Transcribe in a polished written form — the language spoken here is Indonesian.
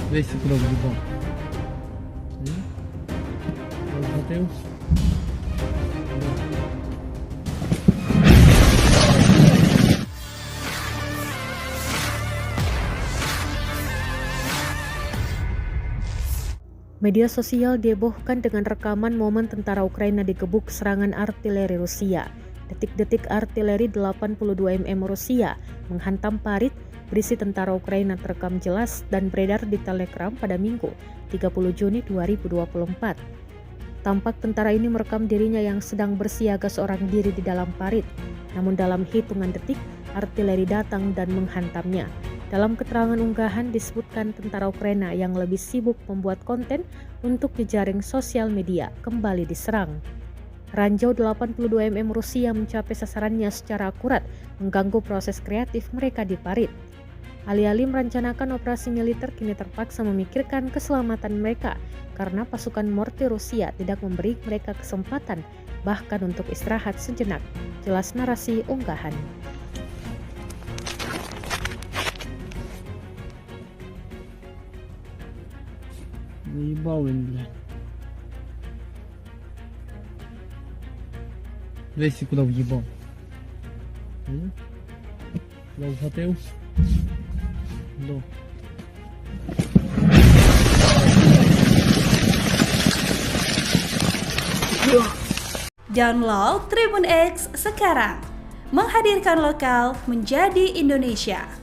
Vê se por algum bom. Bateu. Media sosial dihebohkan dengan rekaman momen tentara Ukraina digebuk serangan artileri Rusia. Detik-detik artileri 82 mm Rusia menghantam parit berisi tentara Ukraina terekam jelas dan beredar di Telegram pada Minggu, 30 Juni 2024. Tampak tentara ini merekam dirinya yang sedang bersiaga seorang diri di dalam parit. Namun dalam hitungan detik, artileri datang dan menghantamnya. Dalam keterangan unggahan disebutkan tentara Ukraina yang lebih sibuk membuat konten untuk jejaring sosial media kembali diserang. Ranjau 82 mm Rusia mencapai sasarannya secara akurat, mengganggu proses kreatif mereka di parit. Alih-alih merencanakan operasi militer, kini terpaksa memikirkan keselamatan mereka karena pasukan mortir Rusia tidak memberi mereka kesempatan bahkan untuk istirahat sejenak. Jelas narasi unggahan. Заебал им, блядь. Весь куда въебал. Куда ухватил? Да. Download Tribun X sekarang, menghadirkan lokal menjadi Indonesia.